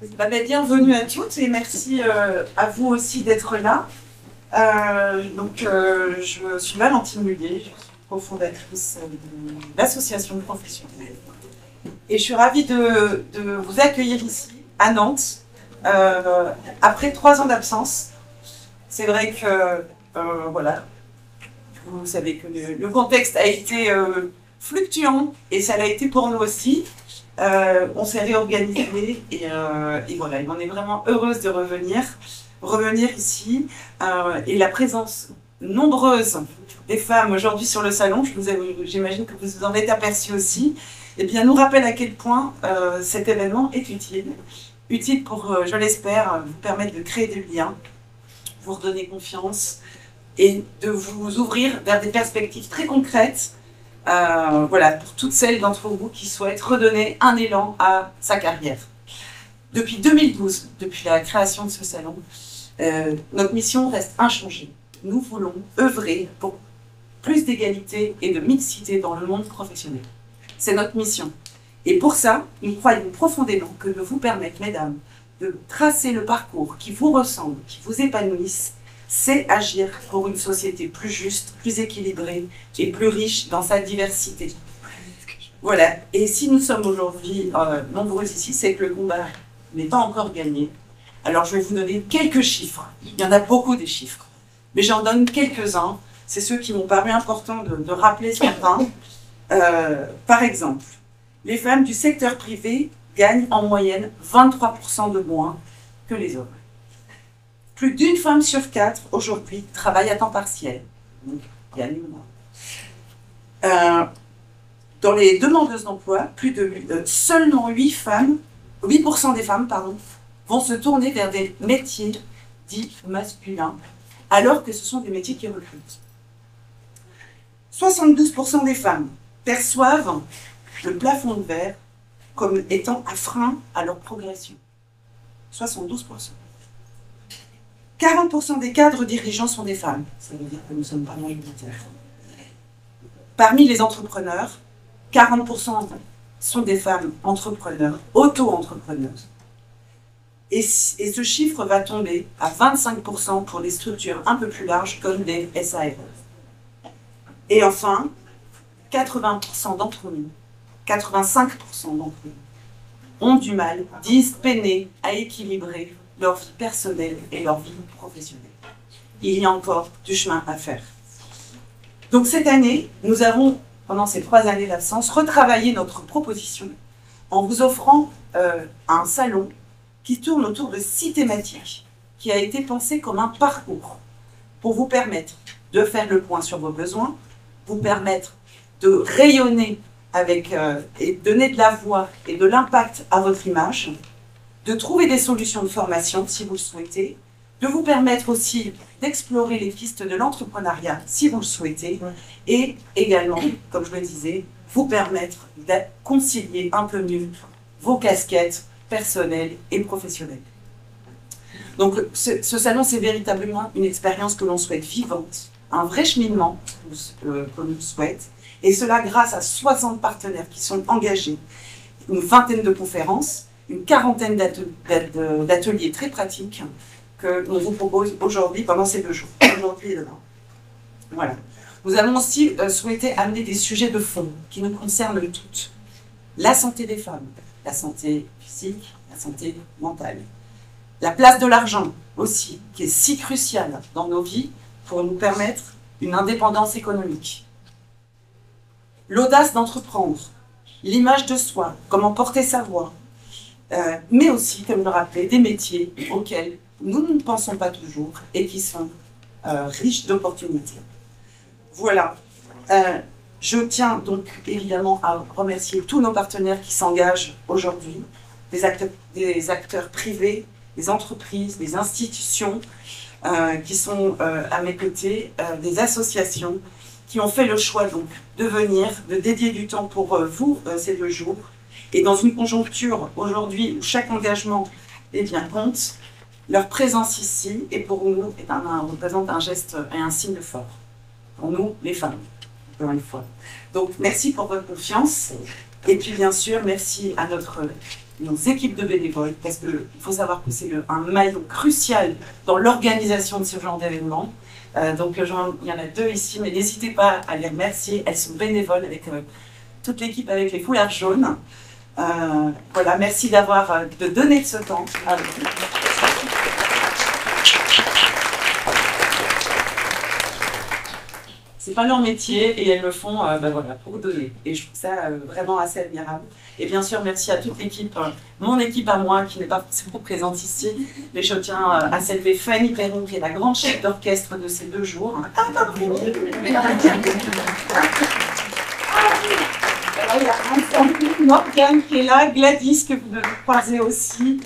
Bienvenue à toutes et merci à vous aussi d'être là. Je suis Valentine Mullier, je suis cofondatrice de l'association professionnelle. Et je suis ravie de vous accueillir ici, à Nantes, après 3 ans d'absence. C'est vrai que, voilà, vous savez que le contexte a été fluctuant et ça l'a été pour nous aussi. On s'est réorganisé et voilà, on est vraiment heureuse de revenir ici. Et la présence nombreuse des femmes aujourd'hui sur le salon, j'imagine que vous vous en êtes aperçus aussi, eh bien, nous rappelle à quel point cet événement est utile pour, je l'espère, vous permettre de créer des liens, vous redonner confiance et de vous ouvrir vers des perspectives très concrètes. Voilà, pour toutes celles d'entre vous qui souhaitent redonner un élan à sa carrière. Depuis 2012, depuis la création de ce salon, notre mission reste inchangée. Nous voulons œuvrer pour plus d'égalité et de mixité dans le monde professionnel. C'est notre mission. Et pour ça, nous croyons profondément que de vous permettre, mesdames, de tracer le parcours qui vous ressemble, qui vous épanouisse, c'est agir pour une société plus juste, plus équilibrée et plus riche dans sa diversité. Voilà. Et si nous sommes aujourd'hui nombreux ici, c'est que le combat n'est pas encore gagné. Alors je vais vous donner quelques chiffres. Il y en a beaucoup des chiffres. Mais j'en donne quelques-uns. C'est ceux qui m'ont paru importants de rappeler ce matin. Par exemple, les femmes du secteur privé gagnent en moyenne 23% de moins que les hommes. Plus d'une femme sur 4 aujourd'hui travaille à temps partiel. Donc, gagne moins. Dans les demandeuses d'emploi, seulement 8% des femmes vont se tourner vers des métiers dits masculins, alors que ce sont des métiers qui recrutent. 72% des femmes perçoivent le plafond de verre comme étant un frein à leur progression. 72%. 40% des cadres dirigeants sont des femmes. Ça veut dire que nous sommes pas majoritaires. Parmi les entrepreneurs, 40% sont des femmes entrepreneurs, auto-entrepreneuses. Et ce chiffre va tomber à 25% pour les structures un peu plus larges comme des SARL. Et enfin, 80% d'entre nous, 85% d'entre nous, ont du mal, disent peiner à équilibrer leur vie personnelle et leur vie professionnelle. Il y a encore du chemin à faire. Donc cette année, nous avons, pendant ces 3 années d'absence, retravaillé notre proposition en vous offrant un salon qui tourne autour de 6 thématiques, qui a été pensé comme un parcours pour vous permettre de faire le point sur vos besoins, vous permettre de rayonner et donner de la voix et de l'impact à votre image, de trouver des solutions de formation si vous le souhaitez, de vous permettre aussi d'explorer les pistes de l'entrepreneuriat si vous le souhaitez, et également, comme je le disais, vous permettre de concilier un peu mieux vos casquettes personnelles et professionnelles. Donc ce salon, c'est véritablement une expérience que l'on souhaite vivante, un vrai cheminement que l'on souhaite, et cela grâce à 60 partenaires qui sont engagés, une vingtaine de conférences, une quarantaine d'ateliers très pratiques que l'on vous propose aujourd'hui pendant ces 2 jours, aujourd'hui et demain. Voilà. Nous avons aussi souhaité amener des sujets de fond qui nous concernent toutes. La santé des femmes, la santé physique, la santé mentale. La place de l'argent aussi, qui est si cruciale dans nos vies pour nous permettre une indépendance économique. L'audace d'entreprendre, l'image de soi, comment porter sa voix, mais aussi, comme le rappelait, des métiers auxquels nous ne pensons pas toujours et qui sont riches d'opportunités. Voilà. Je tiens donc évidemment à remercier tous nos partenaires qui s'engagent aujourd'hui, des acteurs privés, des entreprises, des institutions qui sont à mes côtés, des associations qui ont fait le choix donc de venir, de dédier du temps pour vous ces 2 jours. Et dans une conjoncture aujourd'hui où chaque engagement compte, leur présence ici, et pour nous, représente un geste et un signe fort. Pour nous, les femmes, encore une fois. Donc, merci pour votre confiance. Et puis, bien sûr, merci à notre nos équipes de bénévoles, parce qu'il faut savoir que c'est un maillon crucial dans l'organisation de ce genre d'événement. Donc il y en a 2 ici, mais n'hésitez pas à les remercier. Elles sont bénévoles avec toute l'équipe avec les foulards jaunes. Voilà, merci de donner de ce temps. C'est pas leur métier et elles le font voilà, pour donner. Et je trouve ça vraiment assez admirable. Et bien sûr, merci à toute l'équipe, mon équipe à moi, qui n'est pas forcément présente ici. Mais je tiens à saluer Fanny Perron, qui est la grande chef d'orchestre de ces 2 jours. Alors, il y a Morgane qui est là, Gladys, que vous devez croiser aussi,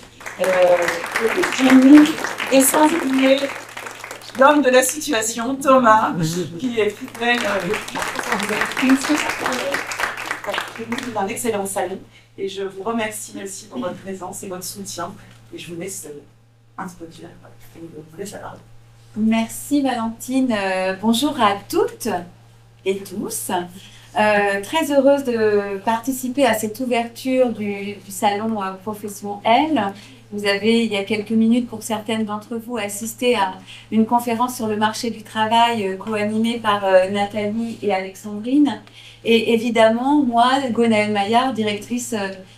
Jenny, et sans oublier l'homme de la situation, Thomas, qui est fidèle, d'un excellent salon. Et je vous remercie aussi pour votre présence et votre soutien. Et je vous laisse introduire. Merci Valentine. Bonjour à toutes et tous. Très heureuse de participer à cette ouverture du salon Profession L. Vous avez, il y a quelques minutes, pour certaines d'entre vous, assisté à une conférence sur le marché du travail co-animée par Nathalie et Alexandrine. Et évidemment, moi, Gwenaëlle Maillard, directrice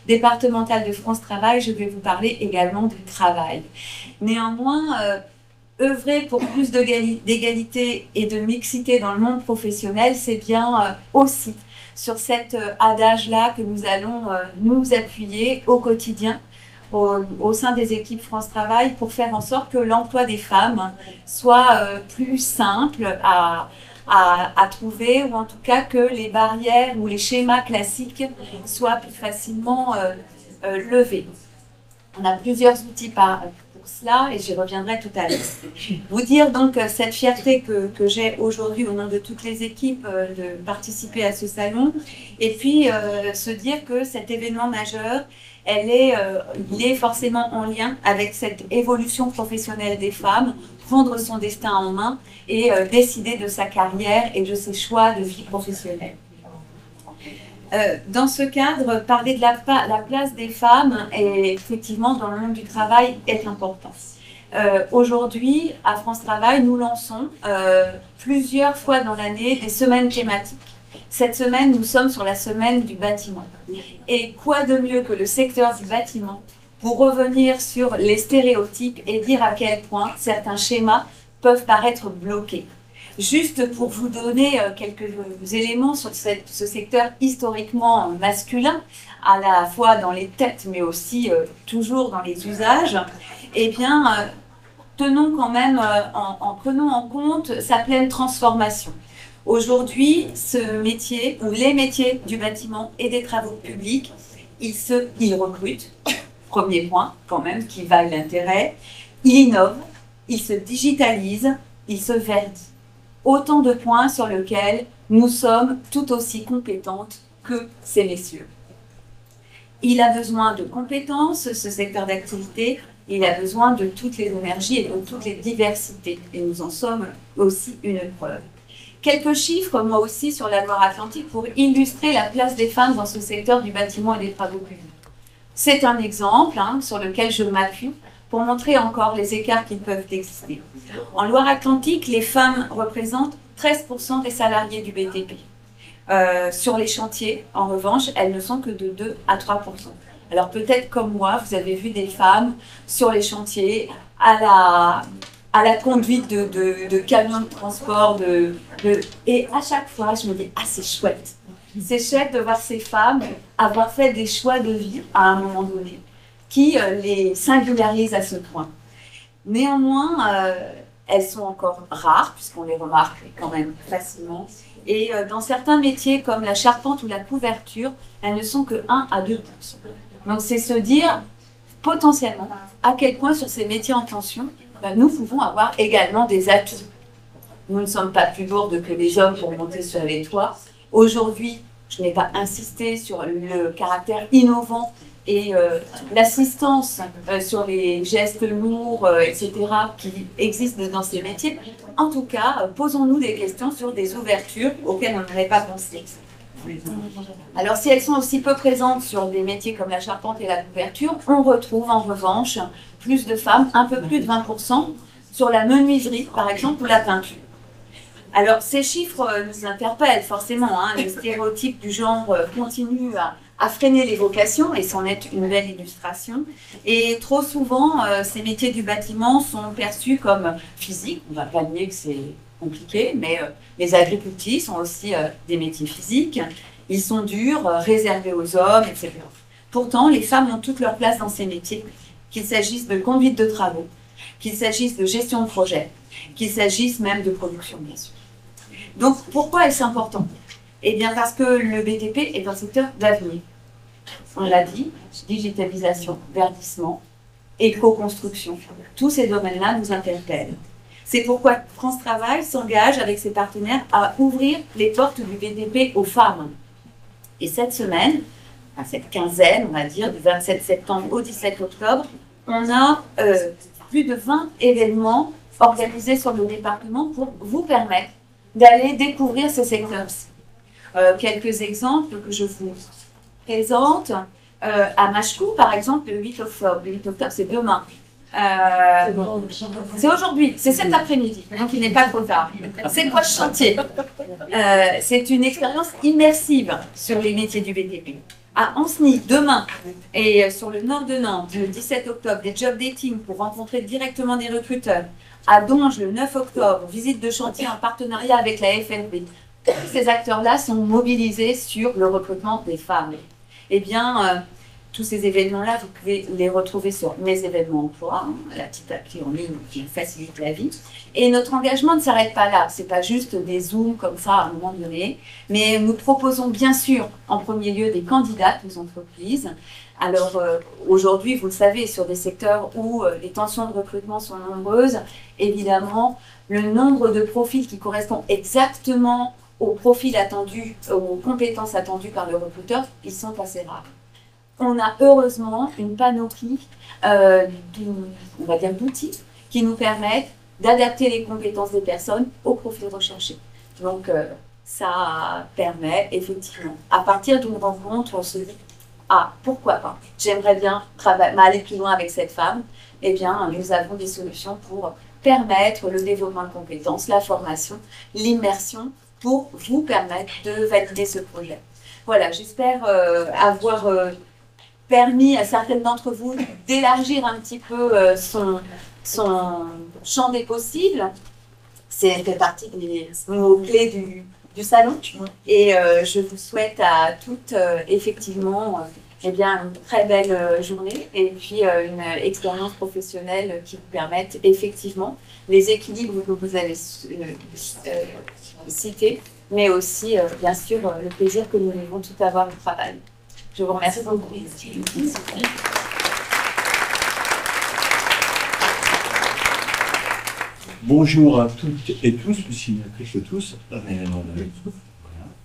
départementale de France Travail, je vais vous parler également du travail. Néanmoins, œuvrer pour plus d'égalité et de mixité dans le monde professionnel, c'est bien aussi sur cet adage-là que nous allons nous appuyer au quotidien au sein des équipes France Travail pour faire en sorte que l'emploi des femmes soit plus simple à trouver, ou en tout cas que les barrières ou les schémas classiques soient plus facilement levés. On a plusieurs outils pour cela et j'y reviendrai tout à l'heure. Vous dire donc cette fierté que j'ai aujourd'hui au nom de toutes les équipes de participer à ce salon, et puis se dire que cet événement majeur, il est forcément en lien avec cette évolution professionnelle des femmes, prendre son destin en main et décider de sa carrière et de ses choix de vie professionnelle. Dans ce cadre, parler de la place des femmes, et effectivement dans le monde du travail, est important. Aujourd'hui, à France Travail, nous lançons plusieurs fois dans l'année des semaines thématiques. Cette semaine, nous sommes sur la semaine du bâtiment. Et quoi de mieux que le secteur du bâtiment pour revenir sur les stéréotypes et dire à quel point certains schémas peuvent paraître bloqués. Juste pour vous donner quelques éléments sur ce secteur historiquement masculin, à la fois dans les têtes mais aussi toujours dans les usages, eh bien, tenons quand même, prenons en compte sa pleine transformation. Aujourd'hui, ce métier, ou les métiers du bâtiment et des travaux publics, ils recrutent, premier point quand même qui vaille l'intérêt, ils innovent, ils se digitalisent, ils se verdissent. Autant de points sur lesquels nous sommes tout aussi compétentes que ces messieurs. Il a besoin de compétences, ce secteur d'activité, il a besoin de toutes les énergies et de toutes les diversités. Et nous en sommes aussi une preuve. Quelques chiffres, moi aussi, sur la Loire-Atlantique pour illustrer la place des femmes dans ce secteur du bâtiment et des travaux publics. C'est un exemple sur lequel je m'appuie pour montrer encore les écarts qui peuvent exister. En Loire-Atlantique, les femmes représentent 13% des salariés du BTP. Sur les chantiers, en revanche, elles ne sont que de 2 à 3%. Alors peut-être comme moi, vous avez vu des femmes sur les chantiers, à la conduite de camions de transport, et à chaque fois, je me dis « Ah, c'est chouette !» C'est chouette de voir ces femmes avoir fait des choix de vie à un moment donné, qui les singularisent à ce point. Néanmoins, elles sont encore rares, puisqu'on les remarque quand même facilement. Et dans certains métiers, comme la charpente ou la couverture, elles ne sont que 1 à 2%. Donc c'est se dire, potentiellement, à quel point sur ces métiers en tension, nous pouvons avoir également des atouts. Nous ne sommes pas plus lourdes que les hommes pour monter sur les toits. Aujourd'hui, je n'ai pas insisté sur le caractère innovant et l'assistance sur les gestes lourds, etc., qui existent dans ces métiers. En tout cas, posons-nous des questions sur des ouvertures auxquelles on n'aurait pas pensé. Alors, si elles sont aussi peu présentes sur des métiers comme la charpente et la couverture, on retrouve en revanche plus de femmes, un peu plus de 20%, sur la menuiserie, par exemple, ou la peinture. Alors, ces chiffres nous interpellent forcément. Le stéréotype du genre continue à freiner les vocations, et c'en est une belle illustration. Et trop souvent, ces métiers du bâtiment sont perçus comme physiques. On ne va pas nier que c'est compliqué, mais les agricultrices sont aussi des métiers physiques. Ils sont durs, réservés aux hommes, etc. Pourtant, les femmes ont toute leur place dans ces métiers, qu'il s'agisse de conduite de travaux, qu'il s'agisse de gestion de projet, qu'il s'agisse même de production, bien sûr. Donc, pourquoi est-ce important? Eh bien, parce que le BTP est un secteur d'avenir. On l'a dit, digitalisation, verdissement, éco-construction. Tous ces domaines-là nous interpellent. C'est pourquoi France Travail s'engage avec ses partenaires à ouvrir les portes du BTP aux femmes. Et cette semaine, à cette quinzaine, on va dire, du 27 septembre au 17 octobre, on a plus de 20 événements organisés sur le département pour vous permettre d'aller découvrir ce secteur-ci. Quelques exemples que je vous présente. À Machecou, par exemple, le 8 octobre. Le 8 octobre, c'est demain. C'est aujourd'hui, c'est cet après-midi, donc il n'est pas trop tard. C'est quoi ce chantier? C'est une expérience immersive sur les métiers du BTP. À Ancenis, demain, et sur le nord de Nantes, le 17 octobre, des job dating pour rencontrer directement des recruteurs. À Donge, le 9 octobre, visite de chantier en partenariat avec la FNB. Ces acteurs-là sont mobilisés sur le recrutement des femmes. Eh bien, tous ces événements-là, vous pouvez les retrouver sur Mes événements emploi, la petite appli en ligne qui facilite la vie. Et notre engagement ne s'arrête pas là. Ce n'est pas juste des zooms comme ça à un moment donné, mais nous proposons bien sûr en premier lieu des candidates aux entreprises. Alors aujourd'hui, vous le savez, sur des secteurs où les tensions de recrutement sont nombreuses, évidemment, le nombre de profils qui correspond exactement au profil attendu, aux compétences attendues par le recruteur, ils sont assez rares. On a heureusement une panoplie on va dire d'outils qui nous permettent d'adapter les compétences des personnes au profil recherché. Donc ça permet effectivement, à partir d'une rencontre, on se dit ah, pourquoi pas, j'aimerais bien aller plus loin avec cette femme. Eh bien, nous avons des solutions pour permettre le développement de compétences, la formation, l'immersion, pour vous permettre de valider ce projet. Voilà, j'espère avoir permis à certaines d'entre vous d'élargir un petit peu son champ des possibles. C'est fait partie des mots-clés du salon. Et je vous souhaite à toutes, effectivement, eh bien, une très belle journée et puis une expérience professionnelle qui vous permette, effectivement, les équilibres que vous avez cités, mais aussi, bien sûr, le plaisir que nous devons tout avoir au travail. Je vous remercie beaucoup. Bonjour à toutes et tous, aussi que tous.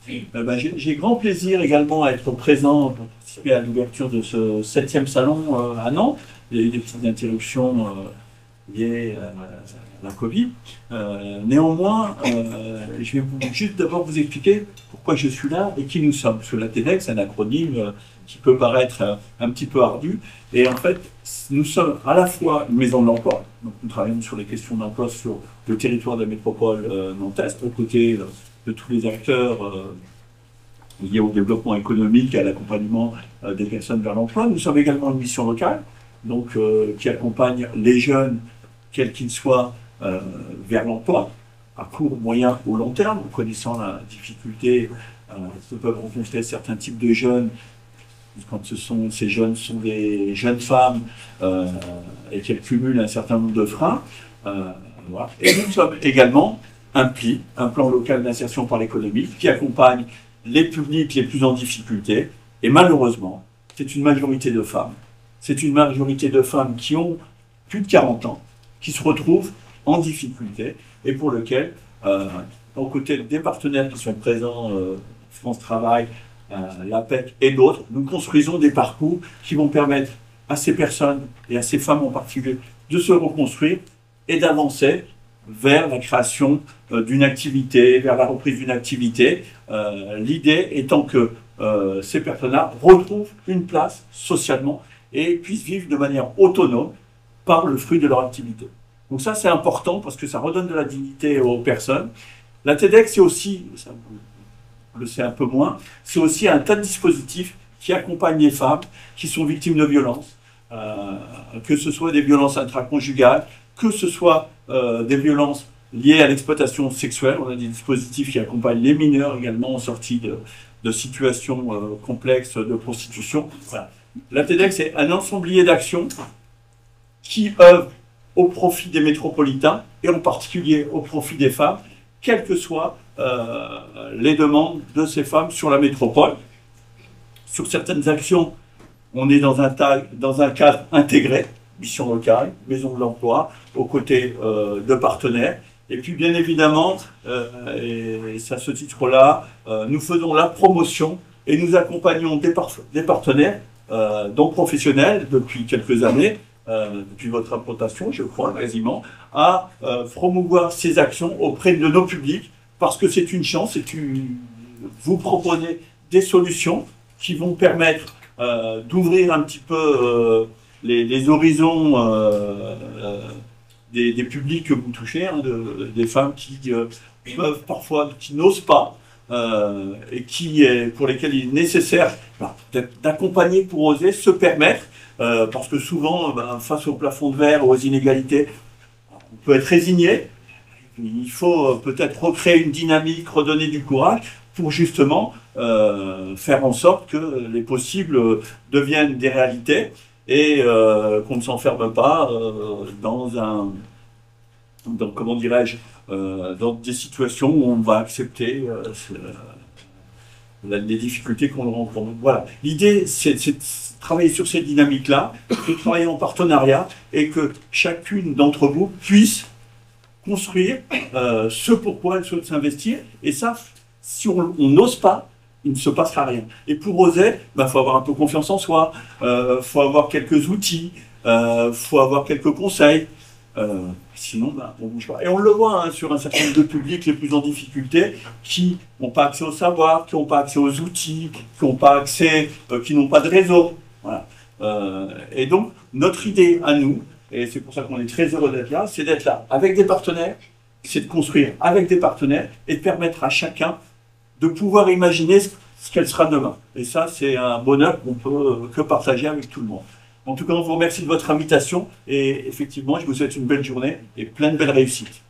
J'ai grand plaisir également à être présent pour participer à l'ouverture de ce 7e salon à Nantes. Il y a eu des petites interruptions liées à la Covid. Néanmoins, je vais juste d'abord vous expliquer pourquoi je suis là et qui nous sommes. Parce que la TEDx, c'est un acronyme qui peut paraître un petit peu ardu. Et en fait, nous sommes à la fois une maison de l'emploi. Donc nous travaillons sur les questions d'emploi sur le territoire de la métropole nantaise, aux côtés de tous les acteurs liés au développement économique et à l'accompagnement des personnes vers l'emploi. Nous sommes également une mission locale, donc qui accompagne les jeunes, quels qu'ils soient, vers l'emploi, à court, moyen ou long terme, en connaissant la difficulté que peuvent rencontrer certains types de jeunes, quand ces jeunes sont des jeunes femmes et qu'elles cumulent un certain nombre de freins. Voilà. Et nous sommes également un PLI, un plan local d'insertion par l'économie, qui accompagne les publics les plus en difficulté. Et malheureusement, c'est une majorité de femmes. C'est une majorité de femmes qui ont plus de 40 ans, qui se retrouvent en difficulté et pour lequel, aux côtés des partenaires qui sont présents, France Travail, l'APEC et d'autres, nous construisons des parcours qui vont permettre à ces personnes et à ces femmes en particulier de se reconstruire et d'avancer vers la création d'une activité, vers la reprise d'une activité. L'idée étant que ces personnes-là retrouvent une place socialement et puissent vivre de manière autonome par le fruit de leur activité. Donc ça, c'est important parce que ça redonne de la dignité aux personnes. La TEDx, c'est aussi, ça, on le sait un peu moins, c'est aussi un tas de dispositifs qui accompagnent les femmes qui sont victimes de violences, que ce soit des violences intraconjugales, que ce soit des violences liées à l'exploitation sexuelle. On a des dispositifs qui accompagnent les mineurs également en sortie de situations complexes de prostitution. Voilà. La TEDx, c'est un ensemblier d'actions qui œuvrent au profit des métropolitains et en particulier au profit des femmes, quelles que soient les demandes de ces femmes sur la métropole. Sur certaines actions, on est dans un cadre intégré, mission locale, maison de l'emploi, aux côtés de partenaires. Et puis bien évidemment, et c'est à ce titre-là, nous faisons la promotion et nous accompagnons des partenaires, donc professionnels, depuis quelques années, depuis votre implantation, je crois, quasiment, à promouvoir ces actions auprès de nos publics, parce que c'est une chance, vous proposez des solutions qui vont permettre d'ouvrir un petit peu les horizons des publics que vous touchez, hein, des femmes qui peuvent parfois, qui n'osent pas, et pour lesquelles il est nécessaire d'accompagner pour oser, se permettre, parce que souvent, face au plafond de verre, aux inégalités, on peut être résigné. Il faut peut-être recréer une dynamique, redonner du courage pour justement faire en sorte que les possibles deviennent des réalités et qu'on ne s'enferme pas dans comment dirais-je, dans des situations où on va accepter les difficultés qu'on rencontre. Voilà. L'idée, c'est de travailler sur cette dynamique-là, de travailler en partenariat et que chacune d'entre vous puisse construire ce pourquoi elle souhaite s'investir. Et ça, si on n'ose pas, il ne se passera rien. Et pour oser, faut avoir un peu confiance en soi, faut avoir quelques outils, faut avoir quelques conseils. Sinon, on ne bouge pas. Et on le voit hein, sur un certain nombre de publics les plus en difficulté, qui n'ont pas accès au savoir, qui n'ont pas accès aux outils, qui n'ont pas accès, qui n'ont pas de réseau. Voilà. Et donc, notre idée à nous, et c'est pour ça qu'on est très heureux d'être là, c'est d'être là avec des partenaires, c'est de construire avec des partenaires et de permettre à chacun de pouvoir imaginer ce qu'elle sera demain. Et ça, c'est un bonheur qu'on peut que partager avec tout le monde. En tout cas, on vous remercie de votre invitation et effectivement, je vous souhaite une belle journée et plein de belles réussites.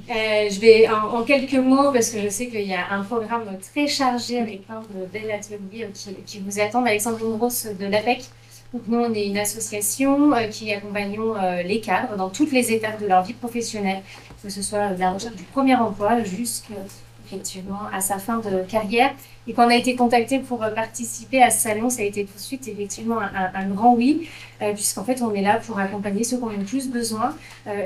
Je vais en quelques mots, parce que je sais qu'il y a un programme très chargé avec plein de belles ateliers qui vous attendent. Alexandre Grosse de l'APEC. Donc nous, on est une association qui accompagnons les cadres dans toutes les étapes de leur vie professionnelle, que ce soit de la recherche du premier emploi jusqu'à effectivement à sa fin de carrière. Et quand on a été contacté pour participer à ce salon, ça a été tout de suite effectivement un grand oui, puisqu'en fait on est là pour accompagner ceux qui en ont le plus besoin.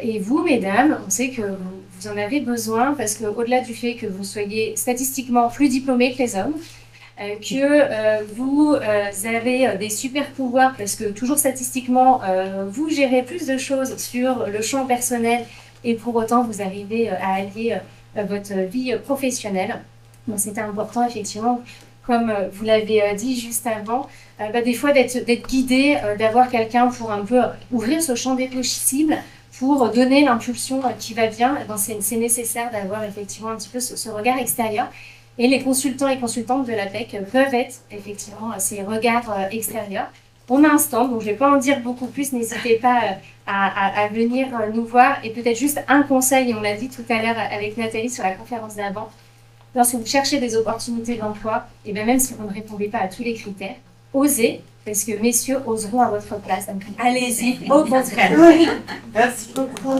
Et vous, mesdames, on sait que vous en avez besoin parce qu'au-delà du fait que vous soyez statistiquement plus diplômés que les hommes, que vous avez des super pouvoirs parce que toujours statistiquement, vous gérez plus de choses sur le champ personnel et pour autant vous arrivez à allier votre vie professionnelle. Donc c'était important effectivement, comme vous l'avez dit juste avant, des fois d'être guidé, d'avoir quelqu'un pour un peu ouvrir ce champ des possibles, pour donner l'impulsion qui va bien. C'est nécessaire d'avoir effectivement un petit peu ce regard extérieur. Et les consultants et consultantes de l'APEC peuvent être effectivement ces regards extérieurs. On a un stand, donc je ne vais pas en dire beaucoup plus, n'hésitez pas à venir nous voir. Et peut-être juste un conseil, et on l'a dit tout à l'heure avec Nathalie sur la conférence d'avant, lorsque vous cherchez des opportunités d'emploi, et bien même si vous ne répondez pas à tous les critères, osez, parce que messieurs oseront à votre place. Donc allez-y, au contraire. Merci beaucoup.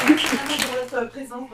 Merci pour votre présence.